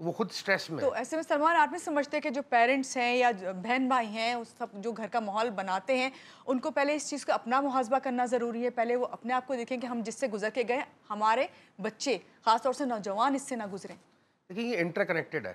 تو وہ خود اسٹریس میں. تو ایسے میں سلمان آپ نہیں سمجھتے کہ جو پیرنٹس ہیں یا بہن بھائی ہیں اس سب جو گھر کا ماحول بناتے ہیں ان کو پہلے اس چیز کو اپنا محاسبہ کرنا ضروری ہے, پہلے وہ اپنے آپ کو دیکھیں کہ ہم جس سے گزر کے گئے ہمارے بچے خاص طور سے نوجوان اس سے نہ گزریں. دیکھیں یہ انٹر کنیکٹڈ ہے.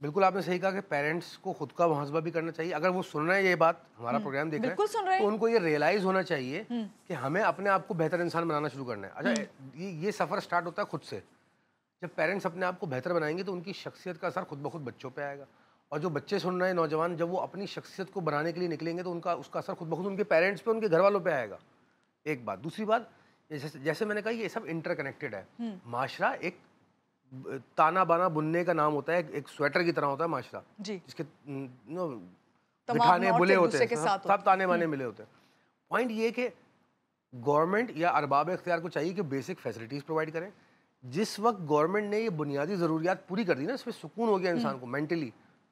بالکل آپ نے صحیح کہا کہ پیرنٹس کو خود کا محاسبہ بھی کرنا چاہیے. اگر وہ سن رہے ہیں یہ بات, ہمارا پروگرام دیکھ رہے بالکل سن رہے ہیں, تو ہیں. ان کو یہ ریئلائز ہونا چاہیے کہ ہمیں اپنے آپ کو بہتر انسان بنانا شروع کرنا ہے. اچھا یہ سفر سٹارٹ ہوتا ہے خود سے. جب پیرنٹس اپنے آپ کو بہتر بنائیں گے تو ان کی شخصیت کا اثر خود بخود بچوں پہ آئے گا. اور جو بچے سن رہے ہیں نوجوان, جب وہ اپنی شخصیت کو بنانے کے لیے نکلیں گے تو اس کا اثر خود بخود ان کے پیرنٹس پہ, ان کے گھر والوں پہ آئے گا. ایک بات. دوسری بات, جیسے میں نے کہا یہ سب انٹر کنیکٹڈ ہے. معاشرہ ایک تانا بانا بننے کا نام ہوتا ہے, ایک سویٹر کی طرح ہوتا ہے معاشرہ, جس کے بٹھانے بلے ہوتے ہیں, سب تانے بانے ملے ہوتے ہیں. پوائنٹ یہ کہ گورنمنٹ یا ارباب اختیار کو چاہیے کہ بیسک فیسلٹیز پرووائڈ کریں. جس وقت گورنمنٹ نے یہ بنیادی ضروریات پوری کر دی نا, اس میں سکون ہو گیا انسان کو مینٹلی,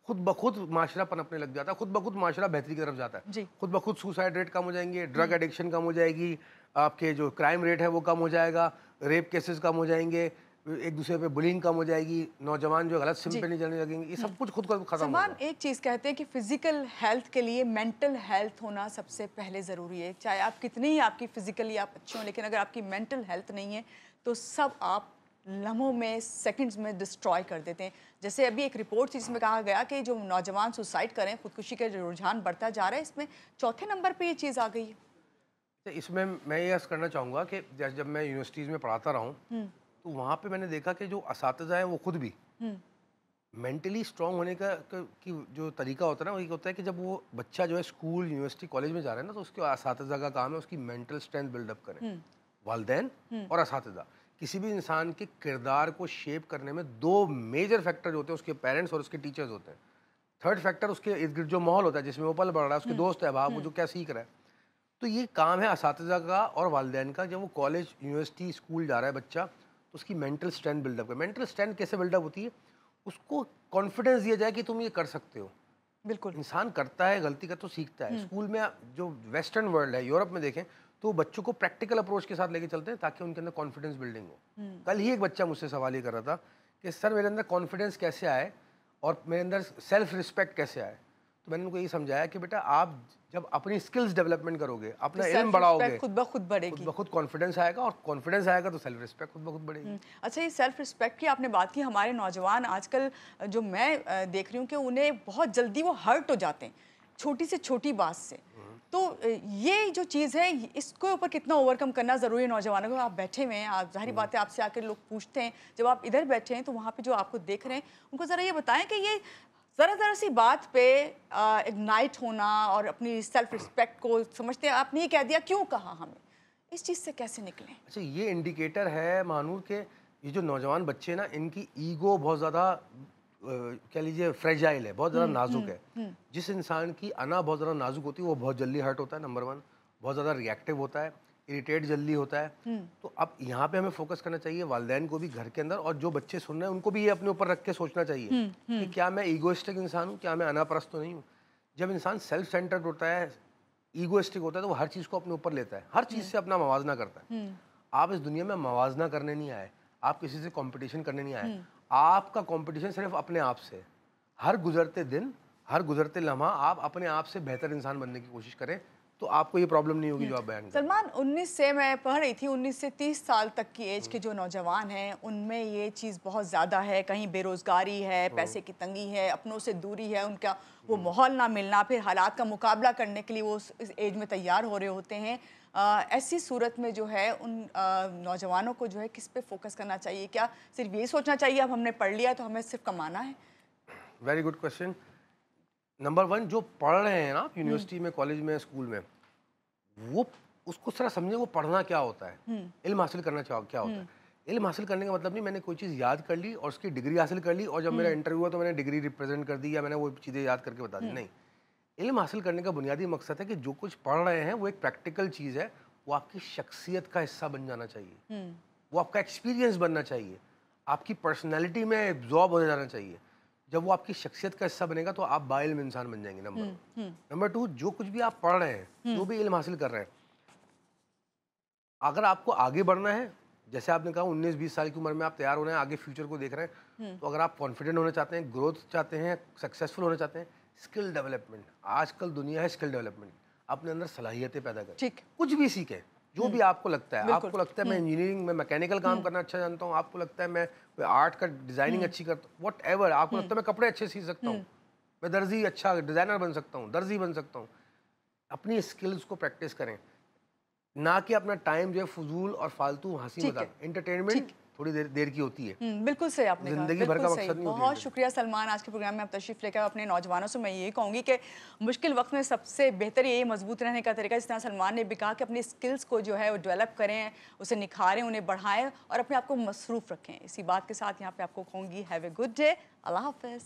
خود بخود معاشرہ پنپنے لگ جاتا ہے, خود بخود معاشرہ بہتری کی طرف جاتا ہے. خود بخود سوسائڈ ریٹ کم ہو جائیں گے, ڈرگ ایڈکشن کم ہو جائے گی, آپ کے جو کرائم ریٹ ہے وہ کم ہو جائے گا, ریپ کیسز کم ہو جائیں گے, ایک دوسرے پہ بلینگ کم ہو جائے گی, نوجوان جو غلط سم پہ نہیں چلنے لگیں گے. یہ سب کچھ خود کو ختم ہوگا. سلمان ایک چیز کہتے ہیں کہ فزیکل ہیلتھ کے لیے مینٹل ہیلتھ ہونا سب سے پہلے ضروری ہے. چاہے آپ کتنی ہی آپ کی فزیکلی آپ اچھے ہوں, لیکن اگر آپ کی مینٹل ہیلتھ نہیں ہے تو سب آپ لمحوں میں سیکنڈز میں ڈسٹرائے کر دیتے ہیں. جیسے ابھی ایک رپورٹ تھی جس میں کہا گیا کہ جو نوجوان سوسائڈ کریں, خودکشی کا جو رجحان بڑھتا جا رہا ہے, اس میں چوتھے نمبر پہ یہ چیز آ گئی ہے. اس میں یہ عرض کرنا چاہوں گا کہ جب میں یونیورسٹیز میں پڑھاتا رہا ہوں تو وہاں پہ میں نے دیکھا کہ جو اساتذہ ہیں وہ خود بھی مینٹلی اسٹرانگ ہونے کا کی جو طریقہ ہوتا ہے نا, وہ یہ ہوتا ہے کہ جب وہ بچہ جو ہے اسکول یونیورسٹی کالج میں جا رہا ہے نا, تو اس کے اساتذہ کا کام ہے اس کی مینٹل اسٹرینتھ بلڈ اپ کریں. والدین اور اساتذہ. کسی بھی انسان کے کردار کو شیپ کرنے میں دو میجر فیکٹر ہوتے ہیں, اس کے پیرنٹس اور اس کے ٹیچرز ہوتے ہیں. تھرڈ فیکٹر اس کے ارد گرد جو ماحول ہوتا ہے جس میں وہ پل بڑھ رہا ہے, اس کے دوست احباب, وہ جو کیا سیکھ رہا ہے. تو یہ کام ہے اساتذہ کا اور والدین کا. جب وہ کالج یونیورسٹی اسکول جا رہا ہے بچہ, تو اس کی مینٹل اسٹرینتھ بلڈ اپ کرے. مینٹل اسٹرینتھ کیسے بلڈ اپ ہوتی ہے؟ اس کو کانفیڈنس دیا جائے کہ تم یہ کر سکتے ہو. بالکل انسان کرتا ہے, غلطی کا تو سیکھتا ہے. اسکول میں جو ویسٹرن ورلڈ ہے, یورپ میں دیکھیں تو بچوں کو پریکٹیکل اپروچ کے ساتھ لے کے چلتے ہیں تاکہ ان کے اندر کانفیڈنس بلڈنگ ہو. کل ہی ایک بچہ مجھ سے سوال یہ کر رہا تھا کہ سر میرے اندر کانفیڈنس کیسے آئے اور میرے اندر سیلف رسپیکٹ کیسے آئے. تو میں نے ان کو یہ سمجھایا کہ بیٹا آپ جب اپنی اسکلز ڈیولپمنٹ کرو گے, اپنا علم بڑھاؤ گے, خود بخود بڑھے گی, خود بخود کانفیڈنس آئے گا, اور کانفیڈنس آئے گا تو سیلف رسپیکٹ خود بخود بڑھے گی. اچھا, یہ سیلف رسپیکٹ کی آپ نے بات کی. ہمارے نوجوان آج کل جو میں دیکھ رہی ہوں کہ انہیں بہت جلدی وہ ہرٹ ہو جاتے ہیں چھوٹی سے چھوٹی بات سے. تو یہ جو چیز ہے اس کے اوپر کتنا اوور کم کرنا ضروری ہے نوجوانوں کو؟ آپ بیٹھے ہوئے ہیں, آپ ظاہری بات ہے آپ سے آ کے لوگ پوچھتے ہیں, جب آپ ادھر بیٹھے ہیں تو وہاں پہ جو آپ کو دیکھ رہے ہیں ان کو ذرا یہ بتائیں کہ یہ ذرا سی بات پہ اگنائٹ ہونا اور اپنی سیلف رسپیکٹ کو سمجھتے ہیں آپ نے یہ کہہ دیا, کیوں کہا ہمیں, اس چیز سے کیسے نکلیں؟ اچھا, یہ انڈیکیٹر ہے مانور کہ یہ جو نوجوان بچے نا, ان کی ایگو بہت زیادہ کہہ لیجیے فریجائل ہے, بہت زیادہ نازک ہے. جس انسان کی انا بہت زیادہ نازک ہوتی ہے وہ بہت جلدی ہرٹ ہوتا ہے, نمبر ون. بہت زیادہ ریئیکٹیو ہوتا ہے, اریٹیٹ جلدی ہوتا ہے. تو اب یہاں پہ ہمیں فوکس کرنا چاہیے والدین کو بھی گھر کے اندر, اور جو بچے سن رہے ہیں ان کو بھی یہ اپنے اوپر رکھ کے سوچنا چاہیے کہ کیا میں ایگوئسٹک انسان ہوں, کیا میں انا پرست تو نہیں ہوں. جب انسان سیلف سینٹرڈ ہوتا ہے, ایگوئسٹک ہوتا ہے, تو وہ ہر چیز کو اپنے اوپر لیتا ہے, ہر چیز سے اپنا موازنہ کرتا ہے. آپ اس دنیا میں موازنہ کرنے نہیں آئے, آپ کسی سے کمپٹیشن کرنے نہیں آئے. آپ کا کمپٹیشن صرف اپنے آپ سے. ہر گزرتے دن, ہر گزرتے لمحہ آپ اپنے آپ سے بہتر انسان بننے کی کوشش کریں, تو آپ کو یہ پرابلم نہیں ہوگی جو آپ بیان کریں. سلمان, 19 سے میں پڑھ رہی تھی 19 سے 30 سال تک کی ایج کے جو نوجوان ہیں ان میں یہ چیز بہت زیادہ ہے. کہیں بے روزگاری ہے, پیسے کی تنگی ہے, اپنوں سے دوری ہے, ان کا وہ ماحول نہ ملنا, پھر حالات کا مقابلہ کرنے کے لیے وہ اس ایج میں تیار ہو رہے ہوتے ہیں. ایسی صورت میں جو ہے ان نوجوانوں کو جو ہے کس پہ فوکس کرنا چاہیے؟ کیا صرف یہی سوچنا چاہیے اب ہم نے پڑھ لیا تو ہمیں صرف کمانا ہے؟ Very good question. Number one, جو پڑھ رہے ہیں نا یونیورسٹی میں, کالج میں, اسکول میں, وہ اس کو ذرا سمجھیں وہ پڑھنا کیا ہوتا ہے, علم حاصل کرنا کیا ہوتا ہے. علم حاصل کرنے کا مطلب نہیں میں نے کوئی چیز یاد کر لی اور اس کی ڈگری حاصل کر لی اور جب میرا انٹرویو ہوا تو میں نے ڈگری ریپرزینٹ کر دی یا میں نے وہ چیزیں یاد کر کے بتا دی. نہیں, علم حاصل کرنے کا بنیادی مقصد ہے کہ جو کچھ پڑھ رہے ہیں وہ ایک پریکٹیکل چیز ہے, وہ آپ کی شخصیت کا حصہ بن جانا چاہیے, وہ آپ کا ایکسپیرینس بننا چاہیے, آپ کی پرسنالٹی میں ایبزارب ہو جانا چاہیے. جب وہ آپ کی شخصیت کا حصہ بنے گا تو آپ با علم انسان بن جائیں گے. نمبر ٹو, جو کچھ بھی آپ پڑھ رہے ہیں, جو بھی علم حاصل کر رہے ہیں, اگر آپ کو آگے بڑھنا ہے جیسے آپ نے کہا 19-20 سال کی عمر میں آپ تیار ہو رہے ہیں, آگے فیوچر کو دیکھ رہے ہیں, تو اگر آپ کانفیڈنٹ ہونا چاہتے ہیں, گروتھ چاہتے ہیں, سکسیزفل ہونا چاہتے ہیں, اسکل ڈیولپمنٹ, آج کل دنیا ہے اسکل ڈیولپمنٹ, اپنے اندر صلاحیتیں پیدا کریں, کچھ بھی سیکھیں جو بھی آپ کو لگتا ہے. آپ کو لگتا ہے میں انجینئرنگ میں میکینیکل کام کرنا اچھا جانتا ہوں, آپ کو لگتا ہے میں آرٹ کا ڈیزائننگ اچھی کرتا ہوں, واٹ ایور, آپ کو لگتا ہے میں کپڑے اچھے سی سکتا ہوں, میں درزی اچھا ڈیزائنر بن سکتا ہوں, درزی بن سکتا ہوں, اپنی اسکلز کو پریکٹس کریں, نہ کہ اپنا ٹائم جو ہے فضول اور فالتو ہنسی مذاق. انٹرٹینمنٹ تھوڑی دیر کی ہوتی ہے, بالکل صحیح آپ نے کہا, زندگی بھر کا بالکل مقصد صحیح. نہیں ہوتی. بہت شکریہ سلمان, آج کے پروگرام میں آپ تشریف لے کر اپنے نوجوانوں سے میں یہی کہوں گی کہ مشکل وقت میں سب سے بہتر یہی مضبوط رہنے کا طریقہ, جس طرح سلمان نے بھی کہا کہ اپنی اسکلس کو جو ہے وہ ڈیولپ کریں, اسے نکھاریں, انہیں بڑھائیں اور اپنے آپ کو مصروف رکھیں. اسی بات کے ساتھ یہاں پہ آپ کو کہوں گی ہیو اے گڈ ڈے. اللہ حافظ.